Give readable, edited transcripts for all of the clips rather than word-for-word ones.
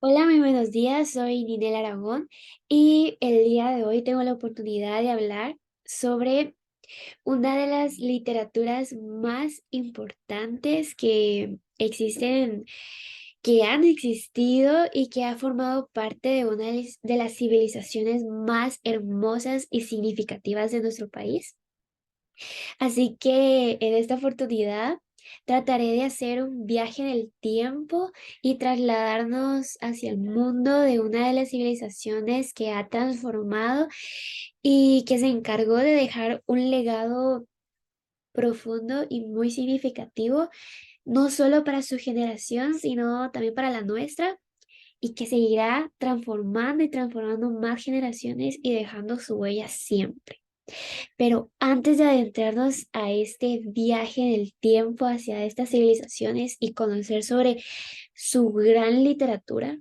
Hola, muy buenos días. Soy Ninel Aragón y el día de hoy tengo la oportunidad de hablar sobre una de las literaturas más importantes que existen, que han existido y que ha formado parte de una de las civilizaciones más hermosas y significativas de nuestro país. Así que en esta oportunidad trataré de hacer un viaje en el tiempo y trasladarnos hacia el mundo de una de las civilizaciones que ha transformado y que se encargó de dejar un legado profundo y muy significativo, no solo para su generación, sino también para la nuestra, y que seguirá transformando y transformando más generaciones y dejando su huella siempre. Pero antes de adentrarnos a este viaje en el tiempo hacia estas civilizaciones y conocer sobre su gran literatura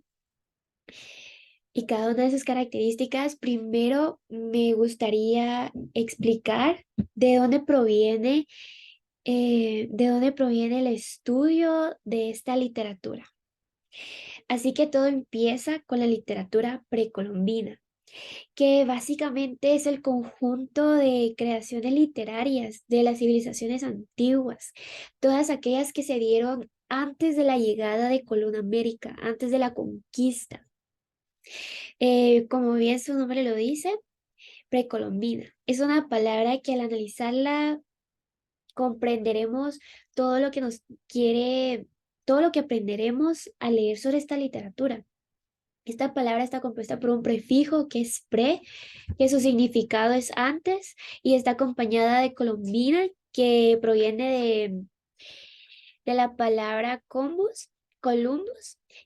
y cada una de sus características, primero me gustaría explicar de dónde de dónde proviene el estudio de esta literatura. Así que todo empieza con la literatura precolombina, que básicamente es el conjunto de creaciones literarias de las civilizaciones antiguas, todas aquellas que se dieron antes de la llegada de Colón a América, antes de la conquista. Como bien su nombre lo dice, precolombina. Es una palabra que al analizarla comprenderemos todo lo que nos quiere, todo lo que aprenderemos al leer sobre esta literatura. Esta palabra está compuesta por un prefijo que es pre, que su significado es antes, y está acompañada de colombina, que proviene de la palabra Columbus,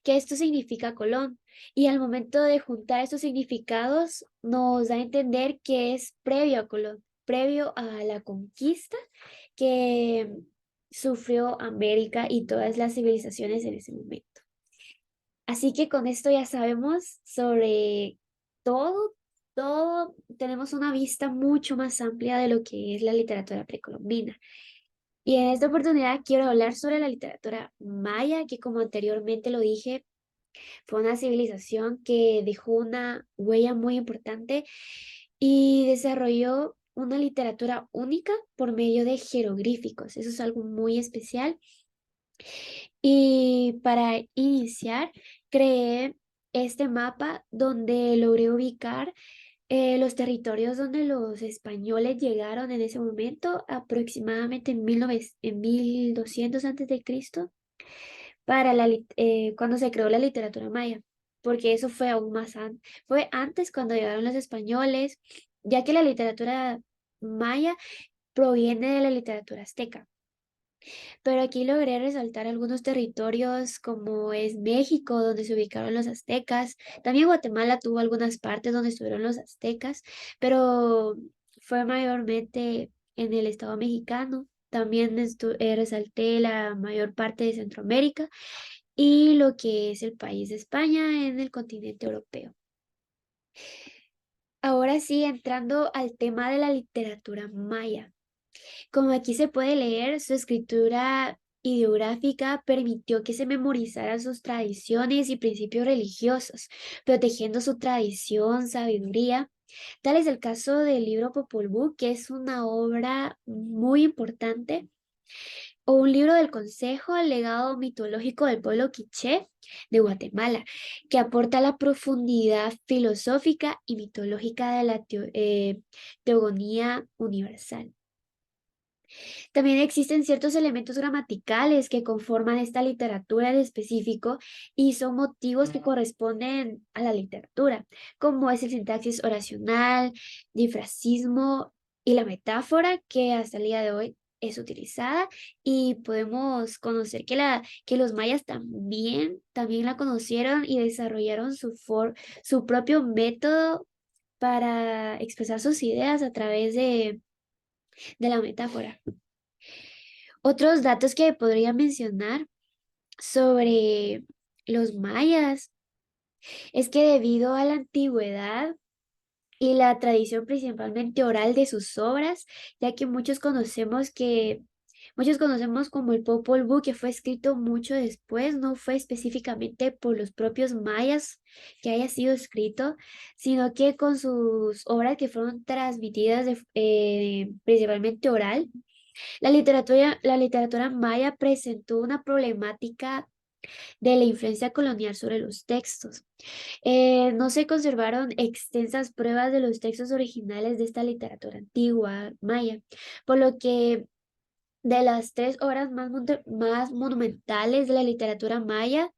que esto significa Colón. Y al momento de juntar estos significados, nos da a entender que es previo a Colón, previo a la conquista que sufrió América y todas las civilizaciones en ese momento. Así que con esto ya sabemos sobre todo, tenemos una vista mucho más amplia de lo que es la literatura precolombina. Y en esta oportunidad quiero hablar sobre la literatura maya, que como anteriormente lo dije, fue una civilización que dejó una huella muy importante y desarrolló una literatura única por medio de jeroglíficos. Eso es algo muy especial. Y para iniciar, creé este mapa donde logré ubicar los territorios donde los españoles llegaron en ese momento, aproximadamente en 1200 antes de Cristo, cuando se creó la literatura maya, porque eso fue aún más fue antes cuando llegaron los españoles, ya que la literatura maya proviene de la literatura azteca. Pero aquí logré resaltar algunos territorios como es México, donde se ubicaron los aztecas. También Guatemala tuvo algunas partes donde estuvieron los aztecas, pero fue mayormente en el estado mexicano. También resalté la mayor parte de Centroamérica y lo que es el país de España en el continente europeo. Ahora sí, entrando al tema de la literatura maya. Como aquí se puede leer, su escritura ideográfica permitió que se memorizaran sus tradiciones y principios religiosos, protegiendo su tradición, sabiduría. Tal es el caso del libro Popol Vuh, que es una obra muy importante, o un libro del Consejo, el legado mitológico del pueblo quiché de Guatemala, que aporta la profundidad filosófica y mitológica de la teogonía universal. También existen ciertos elementos gramaticales que conforman esta literatura en específico y son motivos que corresponden a la literatura, como es el sintaxis oracional, difrasismo y la metáfora que hasta el día de hoy es utilizada, y podemos conocer que los mayas también la conocieron y desarrollaron su propio método para expresar sus ideas a través de la metáfora. Otros datos que podría mencionar sobre los mayas es que debido a la antigüedad y la tradición principalmente oral de sus obras, ya que muchos conocemos que, muchos conocemos como el Popol Vuh, que fue escrito mucho después, no fue específicamente por los propios mayas que haya sido escrito, sino que con sus obras que fueron transmitidas principalmente oral. La literatura maya presentó una problemática de la influencia colonial sobre los textos. No se conservaron extensas pruebas de los textos originales de esta literatura antigua maya, por lo que de las tres obras más monumentales de la literatura maya,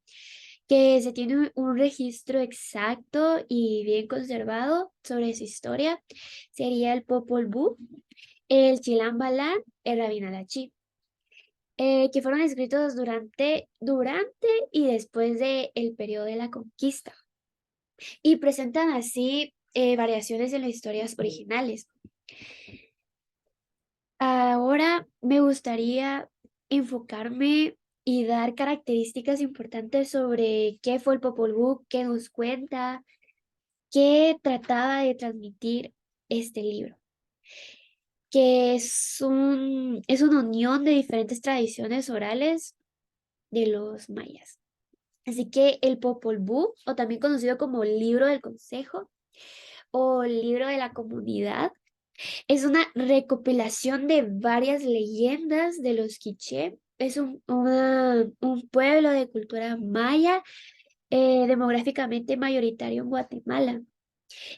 que se tiene un registro exacto y bien conservado sobre su historia, sería el Popol Vuh, el Chilam Balam, el Rabinalachi, que fueron escritos durante y después del periodo de la conquista y presentan así variaciones en las historias originales. Ahora me gustaría enfocarme y dar características importantes sobre qué fue el Popol Vuh, qué nos cuenta, qué trataba de transmitir este libro, que es una unión de diferentes tradiciones orales de los mayas. Así que el Popol Vuh, o también conocido como Libro del Consejo o Libro de la Comunidad, es una recopilación de varias leyendas de los quiché. Es un pueblo de cultura maya, demográficamente mayoritario en Guatemala.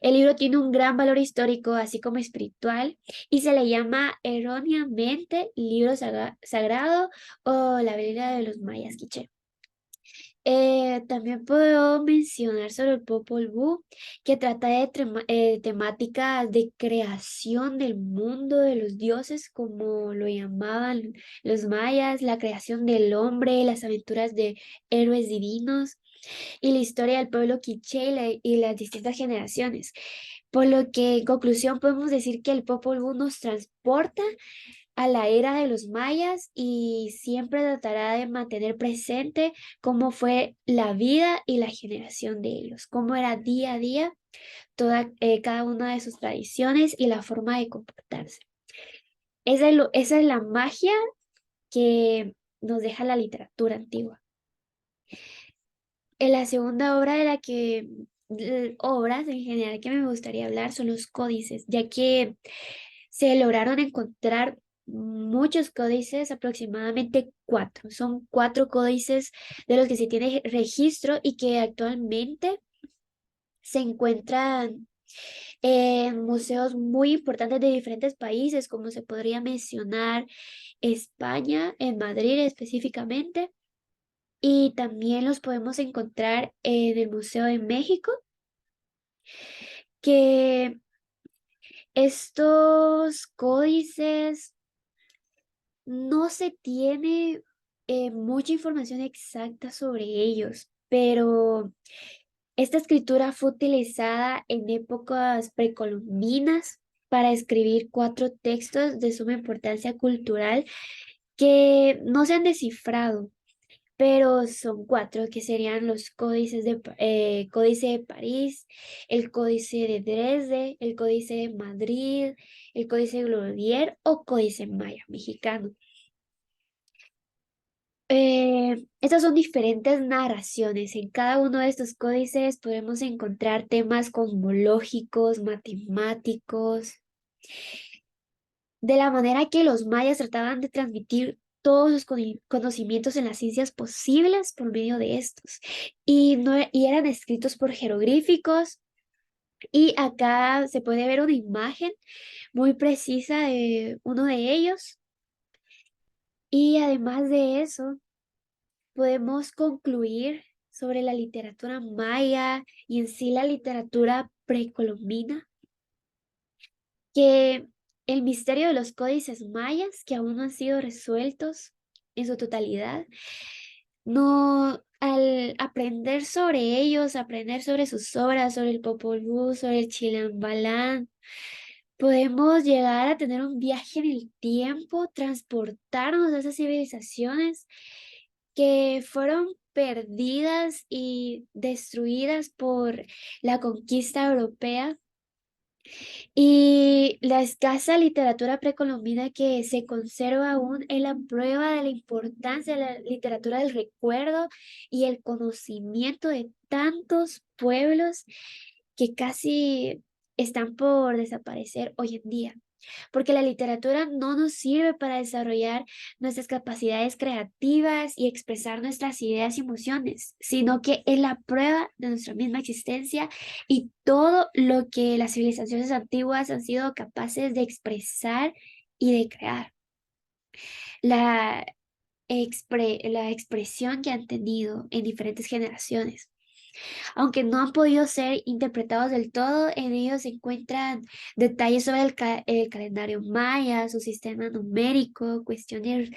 El libro tiene un gran valor histórico, así como espiritual, y se le llama erróneamente libro sagrado o la Biblia de los mayas quiché. También puedo mencionar sobre el Popol Vuh, que trata de temáticas de creación del mundo de los dioses, como lo llamaban los mayas, la creación del hombre, las aventuras de héroes divinos y la historia del pueblo quiché y las distintas generaciones. Por lo que, en conclusión, podemos decir que el Popol Vuh nos transporta a la era de los mayas y siempre tratará de mantener presente cómo fue la vida y la generación de ellos, cómo era día a día cada una de sus tradiciones y la forma de comportarse. Esa es la magia que nos deja la literatura antigua. En la segunda obra obras en general que me gustaría hablar son los códices, ya que se lograron encontrar muchos códices, aproximadamente cuatro. Son cuatro códices de los que se tiene registro y que actualmente se encuentran en museos muy importantes de diferentes países, como se podría mencionar España, en Madrid específicamente, y también los podemos encontrar en el Museo de México, que estos códices no se tiene mucha información exacta sobre ellos, pero esta escritura fue utilizada en épocas precolombinas para escribir cuatro textos de suma importancia cultural que no se han descifrado, pero son cuatro que serían los Códice de París, el Códice de Dresde, el Códice de Madrid, el Códice Glodier o Códice Maya mexicano. Estas son diferentes narraciones. En cada uno de estos códices podemos encontrar temas cosmológicos, matemáticos, de la manera que los mayas trataban de transmitir todos sus conocimientos en las ciencias posibles por medio de estos. Y eran escritos por jeroglíficos. Y acá se puede ver una imagen muy precisa de uno de ellos. Y además de eso, podemos concluir sobre la literatura maya y en sí la literatura precolombina, que el misterio de los códices mayas, que aún no han sido resueltos en su totalidad, no, al aprender sobre ellos, aprender sobre sus obras, sobre el Popol Vuh, sobre el Chilambalán, podemos llegar a tener un viaje en el tiempo, transportarnos a esas civilizaciones que fueron perdidas y destruidas por la conquista europea Y la escasa literatura precolombina que se conserva aún es la prueba de la importancia de la literatura del recuerdo y el conocimiento de tantos pueblos que casi están por desaparecer hoy en día. Porque la literatura no nos sirve para desarrollar nuestras capacidades creativas y expresar nuestras ideas y emociones, sino que es la prueba de nuestra misma existencia y todo lo que las civilizaciones antiguas han sido capaces de expresar y de crear. La, la expresión que han tenido en diferentes generaciones. Aunque no han podido ser interpretados del todo, en ellos se encuentran detalles sobre el calendario maya, su sistema numérico, cuestiones.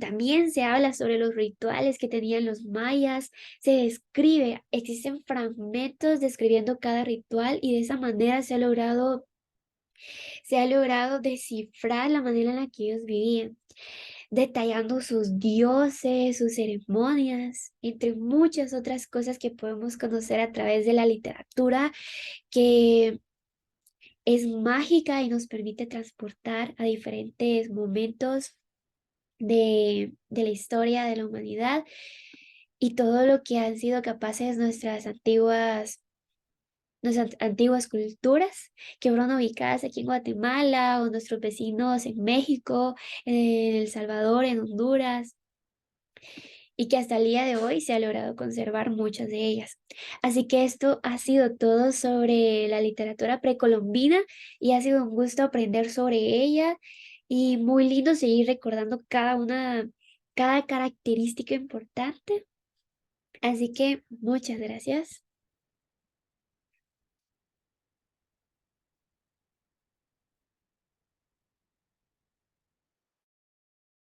También se habla sobre los rituales que tenían los mayas, se describe, existen fragmentos describiendo cada ritual y de esa manera se ha logrado descifrar la manera en la que ellos vivían, detallando sus dioses, sus ceremonias, entre muchas otras cosas que podemos conocer a través de la literatura, que es mágica y nos permite transportar a diferentes momentos de la historia de la humanidad y todo lo que han sido capaces nuestras antiguas culturas que fueron ubicadas aquí en Guatemala o nuestros vecinos en México, en El Salvador, en Honduras, y que hasta el día de hoy se ha logrado conservar muchas de ellas. Así que esto ha sido todo sobre la literatura precolombina y ha sido un gusto aprender sobre ella y muy lindo seguir recordando cada característica importante. Así que muchas gracias.